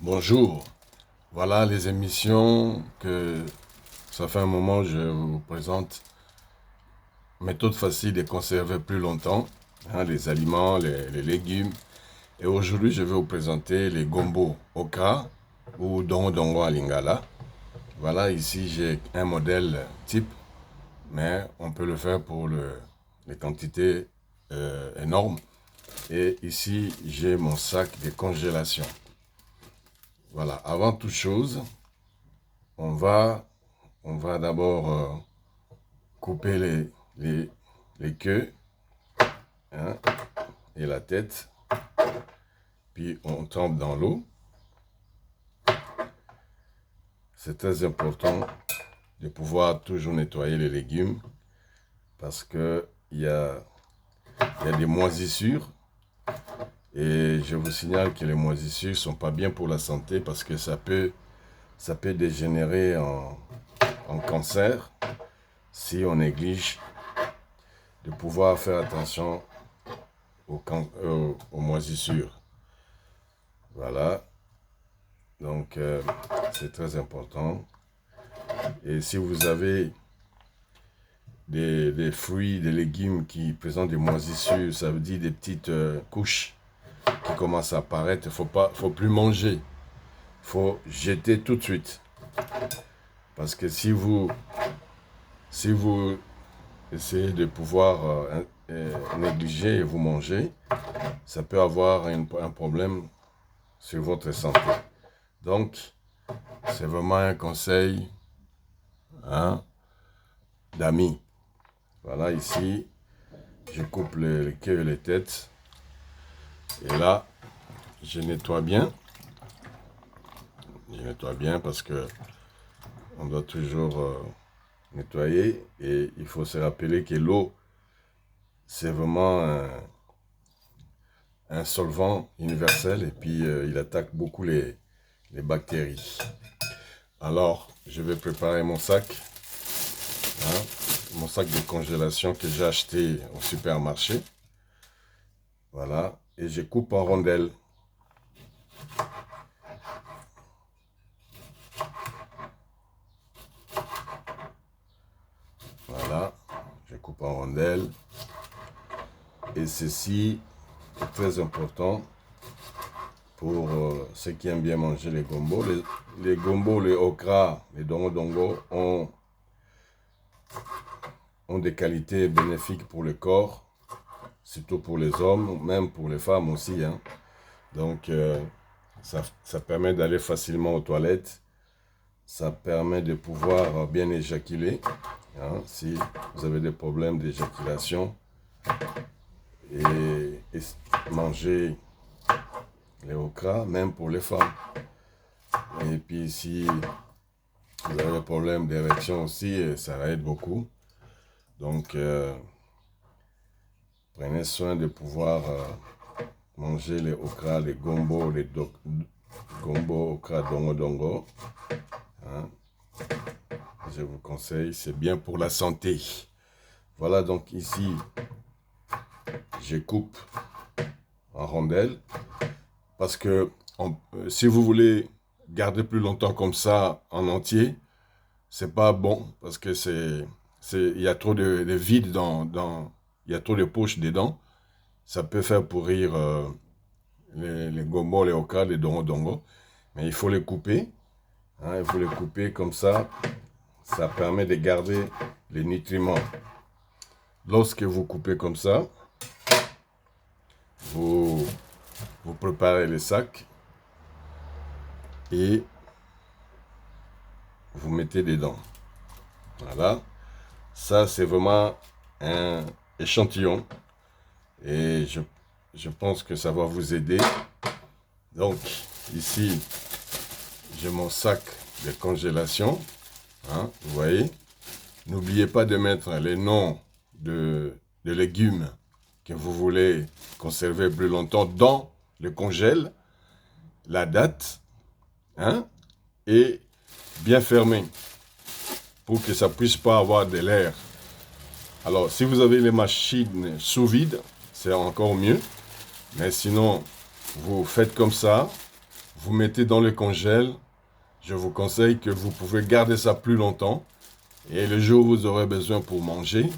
Bonjour, voilà les émissions que ça fait un moment que je vous présente. Méthode facile de conserver plus longtemps les aliments, les légumes. Et aujourd'hui, je vais vous présenter les gombo okra ou dongo dongo à lingala. Voilà, ici j'ai un modèle type, mais on peut le faire pour les quantités énormes. Et ici, j'ai mon sac de congélation. Voilà, avant toute chose, on va d'abord couper les queues hein, et la tête. Puis on trempe dans l'eau. C'est très important de pouvoir toujours nettoyer les légumes parce qu'il y a des moisissures. Et je vous signale que les moisissures ne sont pas bien pour la santé parce que ça peut dégénérer en cancer si on néglige de pouvoir faire attention aux moisissures. Voilà, donc c'est très important. Et si vous avez des fruits, des légumes qui présentent des moisissures, ça veut dire des petites couches qui commencent à apparaître, faut plus manger. Il faut jeter tout de suite. Parce que si vous essayez de pouvoir négliger et vous manger, ça peut avoir un problème sur votre santé. Donc, c'est vraiment un conseil d'amis. Voilà, ici, je coupe les queues et les têtes. Et là, je nettoie bien. Je nettoie bien parce que on doit toujours nettoyer. Et il faut se rappeler que l'eau, c'est vraiment un solvant universel. Et puis, il attaque beaucoup les bactéries. Alors, je vais préparer mon sac. Mon sac de congélation que j'ai acheté au supermarché. Voilà. Et je coupe en rondelles. Voilà. Je coupe en rondelles. Et ceci est très important pour ceux qui aiment bien manger les gombo. Les gombo, les okra, les dongo dongo ont des qualités bénéfiques pour le corps, surtout pour les hommes, même pour les femmes aussi. Donc, ça permet d'aller facilement aux toilettes. Ça permet de pouvoir bien éjaculer. Si vous avez des problèmes d'éjaculation. Et manger les okra, même pour les femmes. Et puis si vous avez des problèmes d'érection aussi, ça aide beaucoup. Donc, prenez soin de pouvoir manger les okra, les gombo, gombo, okra, dongo dongo. Je vous conseille, c'est bien pour la santé. Voilà, donc ici, je coupe en rondelles. Parce que si vous voulez garder plus longtemps comme ça en entier, c'est pas bon parce que il y a trop de vide il y a trop de poches dedans. Ça peut faire pourrir les gombo, les okra, les dongo dongo. Mais il faut les couper. Il faut les couper comme ça. Ça permet de garder les nutriments. Lorsque vous coupez comme ça, vous préparez les sacs et vous mettez dedans. Voilà. Ça, c'est vraiment un échantillon. Et je pense que ça va vous aider. Donc, ici, j'ai mon sac de congélation. Vous voyez. N'oubliez pas de mettre les noms de légumes que vous voulez conserver plus longtemps dans le congèle, la date, et bien fermé pour que ça puisse pas avoir de l'air. Alors, si vous avez les machines sous vide, c'est encore mieux. Mais sinon, vous faites comme ça, vous mettez dans le congèle. Je vous conseille que vous pouvez garder ça plus longtemps. Et le jour où vous aurez besoin pour manger,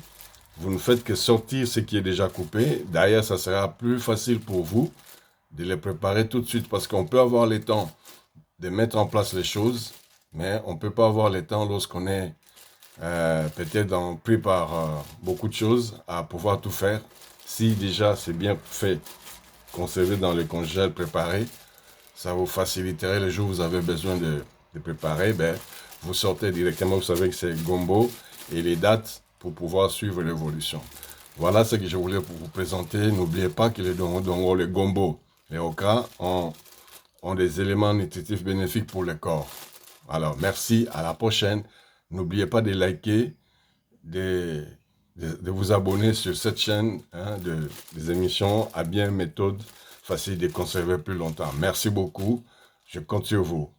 vous ne faites que sortir ce qui est déjà coupé. D'ailleurs, ça sera plus facile pour vous de les préparer tout de suite parce qu'on peut avoir le temps de mettre en place les choses, mais on ne peut pas avoir le temps lorsqu'on est peut-être pris par beaucoup de choses à pouvoir tout faire. Si déjà c'est bien fait, conservé dans le congèle, préparé, ça vous faciliterait le jour où vous avez besoin de préparer. Ben, vous sortez directement, vous savez que c'est gombo et les dates pour pouvoir suivre l'évolution. Voilà ce que je voulais vous présenter. N'oubliez pas que les dongo, les gombo, les okra ont des éléments nutritifs bénéfiques pour le corps. Alors, merci, à la prochaine. N'oubliez pas de liker, de vous abonner sur cette chaîne des émissions à bien méthode, facile de conserver plus longtemps. Merci beaucoup. Je compte sur vous.